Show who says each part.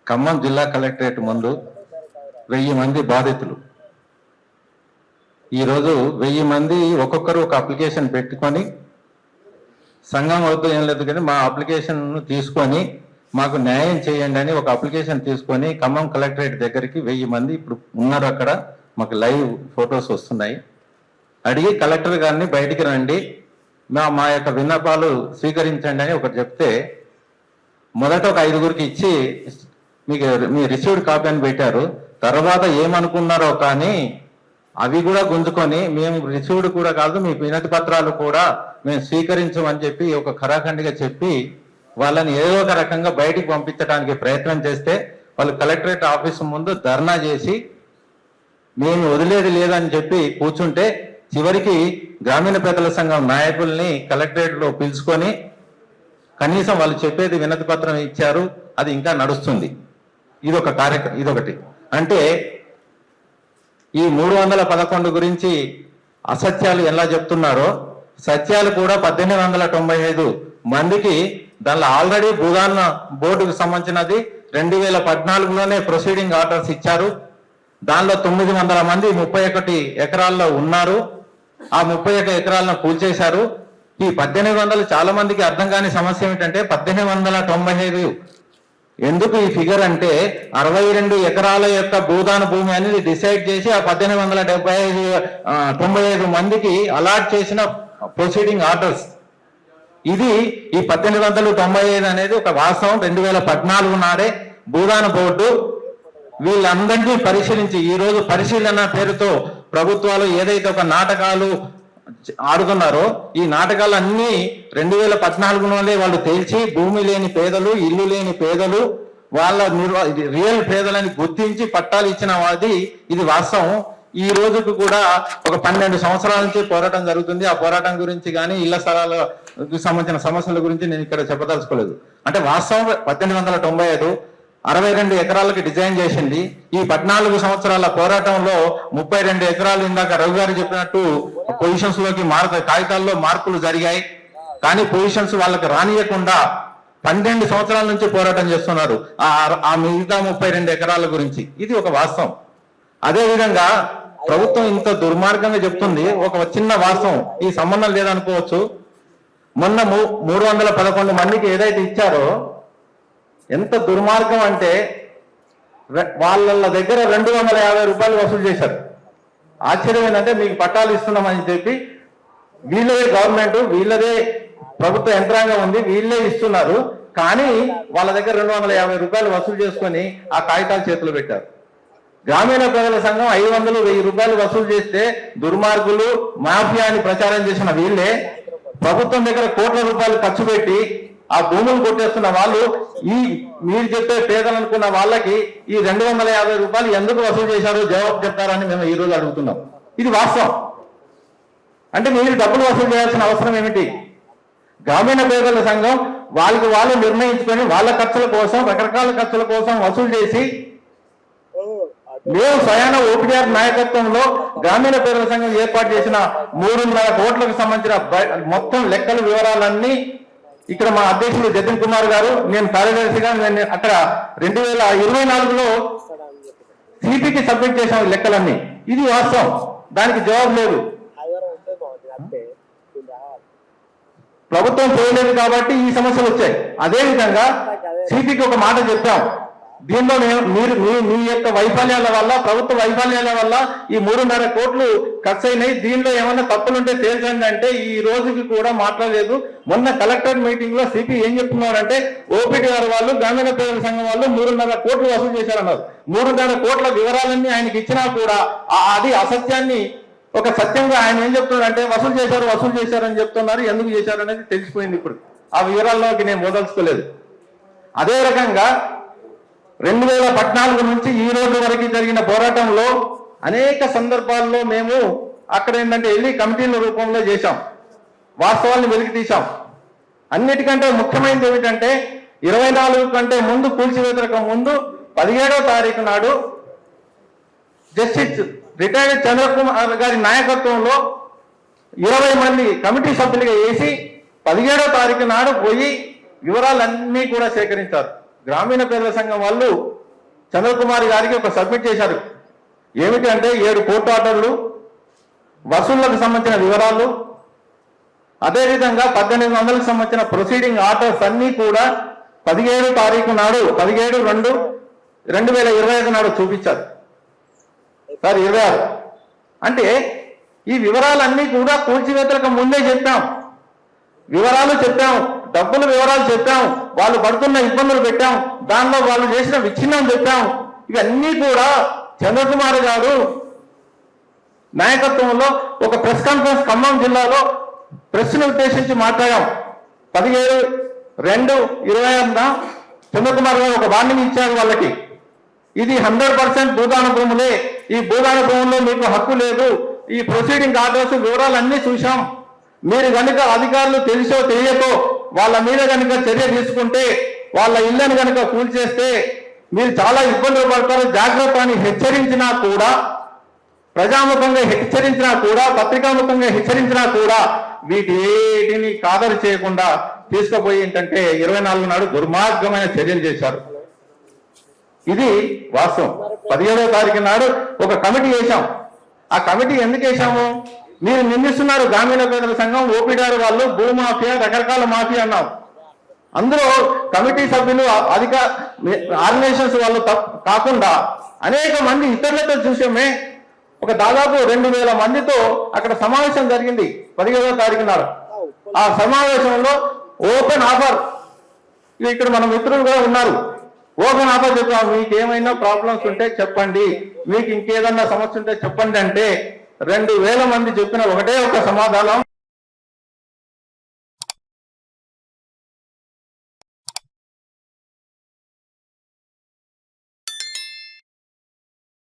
Speaker 1: ఖమ్మం జిల్లా కలెక్టరేట్ ముందు 1000 మంది బాధితులు. ఈరోజు 1000 మంది ఒక్కొక్కరు ఒక అప్లికేషన్ పెట్టుకొని, సంఘం వద్దు ఏం లేదు కానీ మా అప్లికేషన్ను తీసుకొని మాకు న్యాయం చేయండి అని ఒక అప్లికేషన్ తీసుకొని ఖమ్మం కలెక్టరేట్ దగ్గరికి 1000 మంది ఇప్పుడు ఉన్నారు. అక్కడ మాకు లైవ్ ఫొటోస్ వస్తున్నాయి. అడిగి కలెక్టర్ గారిని బయటికి రండి, మా యొక్క విన్నపాలు స్వీకరించండి అని ఒకటి చెప్తే, మొదట ఒక 5గురికి ఇచ్చి మీకు మీ రిసీవ్డ్ కాపీ అని పెట్టారు. తర్వాత ఏమనుకున్నారో కానీ అవి కూడా గుంజుకొని మేము రిసీవ్డ్ కూడా కాదు, మీ వినతి పత్రాలు కూడా మేము స్వీకరించమని చెప్పి ఒక ఖరాఖండిగా చెప్పి వాళ్ళని ఏదో ఒక రకంగా బయటికి పంపించడానికి ప్రయత్నం చేస్తే వాళ్ళు కలెక్టరేట్ ఆఫీస్ ముందు ధర్నా చేసి మేము వదిలేది లేదని చెప్పి కూర్చుంటే, చివరికి గ్రామీణ ప్రజల సంఘం నాయకుల్ని కలెక్టరేట్లో పిలుచుకొని కనీసం వాళ్ళు చెప్పేది వినతి పత్రం ఇచ్చారు. అది ఇంకా నడుస్తుంది. ఇదొకటి. అంటే ఈ 311 గురించి అసత్యాలు ఎలా చెప్తున్నారో, సత్యాలు కూడా 1895 మందికి దానిలో ఆల్రెడీ భూదాన బోర్డుకు సంబంధించినది 2014లోనే ప్రొసీడింగ్ ఆర్డర్స్ ఇచ్చారు. దానిలో 900 మంది 31 ఎకరాల్లో ఉన్నారు. ఆ 31 ఎకరాలను కూల్చేశారు. ఈ 1800 చాలా మందికి అర్థం కాని సమస్య ఏమిటంటే 1895 ఎందుకు ఈ ఫిగర్ అంటే 62 ఎకరాల యొక్క భూదాన భూమి అనేది డిసైడ్ చేసి ఆ 1895 మందికి అలాట్ చేసిన ప్రొసీడింగ్ ఆర్డర్స్. ఇది ఈ 1895 అనేది ఒక వాస్తవం. 2014 నాడే భూదాన బోర్డు వీళ్ళందరినీ పరిశీలించి, ఈ రోజు పరిశీలన పేరుతో ప్రభుత్వాలు ఏదైతే ఒక నాటకాలు ఆడుతున్నారో, ఈ నాటకాలన్నీ 2014లోనే వాళ్ళు తేల్చి భూమి లేని పేదలు, ఇల్లు లేని పేదలు, వాళ్ళ రియల్ పేదలని గుర్తించి పట్టాలు ఇచ్చిన వాది ఇది వాస్తవం. ఈ రోజుకు కూడా ఒక 12 సంవత్సరాల నుంచి పోరాటం జరుగుతుంది. ఆ పోరాటం గురించి కానీ ఇళ్ల స్థలాలకు సంబంధించిన సమస్యల గురించి నేను ఇక్కడ చెప్పదలుచుకోలేదు. అంటే వాస్తవం 1895 62 ఎకరాలకి డిజైన్ చేసింది. ఈ 14 సంవత్సరాల పోరాటంలో 32 ఎకరాలు ఇందాక రవి గారు చెప్పినట్టు పొజిషన్స్ లోకి కాగితాల్లో మార్పులు జరిగాయి. కానీ పొజిషన్స్ వాళ్ళకి రానియకుండా 12 సంవత్సరాల నుంచి పోరాటం చేస్తున్నారు ఆ మిగతా 32 ఎకరాల గురించి. ఇది ఒక వాస్తవం. అదే విధంగా ప్రభుత్వం ఇంత దుర్మార్గంగా చెప్తుంది. ఒక చిన్న వాస్తవం, ఈ సంబంధం లేదనుకోవచ్చు. మొన్న 311 మందికి ఏదైతే ఇచ్చారో, ఎంత దుర్మార్గం అంటే వాళ్ళ దగ్గర 250 రూపాయలు వసూలు చేశారు. ఆశ్చర్యం ఏంటంటే మీకు పట్టాలు ఇస్తున్నామని చెప్పి వీళ్ళదే గవర్నమెంట్, వీళ్ళదే ప్రభుత్వ యంత్రాంగం ఉంది, వీళ్ళే ఇస్తున్నారు. కానీ వాళ్ళ దగ్గర 250 రూపాయలు వసూలు చేసుకొని ఆ కాగితాలు చేతులు పెట్టారు. గ్రామీణ ప్రజల సంఘం 500, 1000 రూపాయలు వసూలు చేస్తే దుర్మార్గులు, మాఫియా అని ప్రచారం చేసిన వీళ్ళే ప్రభుత్వం దగ్గర కోట్ల రూపాయలు ఖర్చు పెట్టి ఆ భూములు కొట్టేస్తున్న వాళ్ళు, ఈ మీరు చెప్పే పేదలనుకున్న వాళ్ళకి ఈ 250 రూపాయలు ఎందుకు వసూలు చేశారో జవాబు చెప్తారని మేము ఈ రోజు అడుగుతున్నాం. ఇది వాస్తవం. అంటే మీరు డబ్బులు వసూలు చేయాల్సిన అవసరం ఏమిటి? గ్రామీణ పేదల సంఘం వాళ్ళకి వాళ్ళు నిర్ణయించుకొని వాళ్ళ ఖర్చుల కోసం, రకరకాల ఖర్చుల కోసం వసూలు చేసి, మేము స్వయాన ఓపీఆర్ నాయకత్వంలో గ్రామీణ పేదల సంఘం ఏర్పాటు చేసిన 3.5 కోట్లకు సంబంధించిన మొత్తం లెక్కల వివరాలన్నీ ఇక్కడ మా అధ్యక్షులు జతిన్ కుమార్ గారు, నేను కార్యదర్శిగా అక్కడ 2024లో సిపికి సబ్మిట్ చేసిన లెక్కలన్నీ. ఇది వాస్తవం, దానికి జవాబు లేదు. ప్రభుత్వం చేయలేదు కాబట్టి ఈ సమస్యలు వచ్చాయి. అదేవిధంగా సిపికి ఒక మాట చెప్పాం, దీనిలో మీరు మీ యొక్క వైఫల్యాల వల్ల, ప్రభుత్వ వైఫల్యాల వల్ల ఈ 3.5 కోట్లు ఖర్చు అయినాయి, దీనిలో ఏమన్నా తప్పులుంటే తేల్చండి అంటే ఈ రోజుకి కూడా మాట్లాడలేదు. మొన్న కలెక్టర్ మీటింగ్ లో సిపి ఏం చెప్తున్నారంటే, ఓపీటీ గారు వాళ్ళు, గ్రామీణ పేదల సంఘం వాళ్ళు 3.5 కోట్లు వసూలు చేశారన్నారు. 3.5 కోట్ల వివరాలన్నీ ఆయనకి ఇచ్చినా కూడా అది అసత్యాన్ని ఒక సత్యంగా ఆయన ఏం చెప్తున్నారంటే వసూలు చేశారని చెప్తున్నారు. ఎందుకు చేశారు అనేది తెలిసిపోయింది. ఇప్పుడు ఆ వివరాల్లోకి నేను మోదలుచుకోలేదు. అదే రకంగా 2014 నుంచి ఈ రోజు వరకు జరిగిన పోరాటంలో అనేక సందర్భాల్లో మేము అక్కడ ఏంటంటే వెళ్ళి కమిటీల రూపంలో చేశాం, వాస్తవాలను వెలికి తీశాం. అన్నిటికంటే ముఖ్యమైనది ఏమిటంటే 24 కంటే ముందు, కూల్చివేతలకు ముందు 17వ తారీఖు నాడు జస్టిస్ రిటైర్డ్ చంద్రకుమార్ గారి నాయకత్వంలో 20 మంది కమిటీ సభ్యులుగా వేసి 17వ తారీఖు నాడు పోయి వివరాలన్నీ కూడా సేకరించారు. గ్రామీణ పేదల సంఘం వాళ్ళు చంద్రకుమార్ గారికి ఒక సబ్మిట్ చేశారు. ఏమిటి అంటే 7 కోర్టు ఆర్డర్లు, వసూళ్లకు సంబంధించిన వివరాలు, అదేవిధంగా 1800కు సంబంధించిన ప్రొసీడింగ్ ఆర్డర్స్ అన్ని కూడా 17 తారీఖు నాడు 17/2/2025 నాడు చూపించారు సార్. 26 అంటే ఈ వివరాలన్నీ కూడా కూల్చివేతలకు ముందే చెప్పాం, వివరాలు చెప్పాం, డబ్బుల వివరాలు చెప్పాం, వాళ్ళు పడుతున్న ఇబ్బందులు పెట్టాం, దానిలో వాళ్ళు చేసిన విచ్ఛిన్నం చెప్పాం. ఇవన్నీ కూడా చంద్రకుమార్ గారు నాయకత్వంలో ఒక ప్రెస్ కాన్ఫరెన్స్ ఖమ్మం జిల్లాలో ప్రెస్ను ఉద్దేశించి మాట్లాడాం. 17/2/2026 చంద్రకుమార్ గారు ఒక వార్నింగ్ ఇచ్చారు వాళ్ళకి. ఇది 100% భూదాన భూములే, ఈ భూదాన భూముల్లో మీకు హక్కు లేదు, ఈ ప్రొసీడింగ్ ఆర్డర్స్ వివరాలన్నీ చూశాం, మీరు కనుక అధికారులు తెలిసో తెలియకో వాళ్ళ మీద కనుక చర్య తీసుకుంటే, వాళ్ళ ఇళ్లను కనుక కూల్చేస్తే మీరు చాలా ఇబ్బందులు పడతారు, జాగ్రత్త అని హెచ్చరించినా కూడా, ప్రజాముఖంగా హెచ్చరించినా కూడా, పత్రికాముఖంగా హెచ్చరించినా కూడా వీటిని ఖాతరు చేయకుండా తీసుకుపోయి ఏంటంటే 24 నాడు దుర్మార్గమైన చర్యలు చేశారు. ఇది వాస్తవం. 17వ తారీఖు నాడు ఒక కమిటీ వేశాం. ఆ కమిటీ ఎందుకు వేశాము? మీరు నిందిస్తున్నారు గ్రామీణ పేదల సంఘం, ఓపీడీఆర్ వాళ్ళు భూమాఫియా, రకరకాల మాఫియా అన్నాం. అందులో కమిటీ సభ్యులు ఆర్గనైజేషన్స్ వాళ్ళు కాకుండా అనేక మంది ఇతరులతో చూసామే. ఒక దాదాపు 2000 మందితో అక్కడ సమావేశం జరిగింది 17వ తారీఖు నాడు. ఆ సమావేశంలో ఓపెన్ ఆఫర్, ఇక్కడ మన మిత్రులు కూడా ఉన్నారు, ఓపెన్ ఆఫర్ చెప్పాము, మీకు ఏమైనా ప్రాబ్లమ్స్ ఉంటే చెప్పండి, మీకు ఇంకేదన్నా సమస్య ఉంటే చెప్పండి అంటే 2000 మంది చెప్పిన ఒకటే ఒక సమాధానం,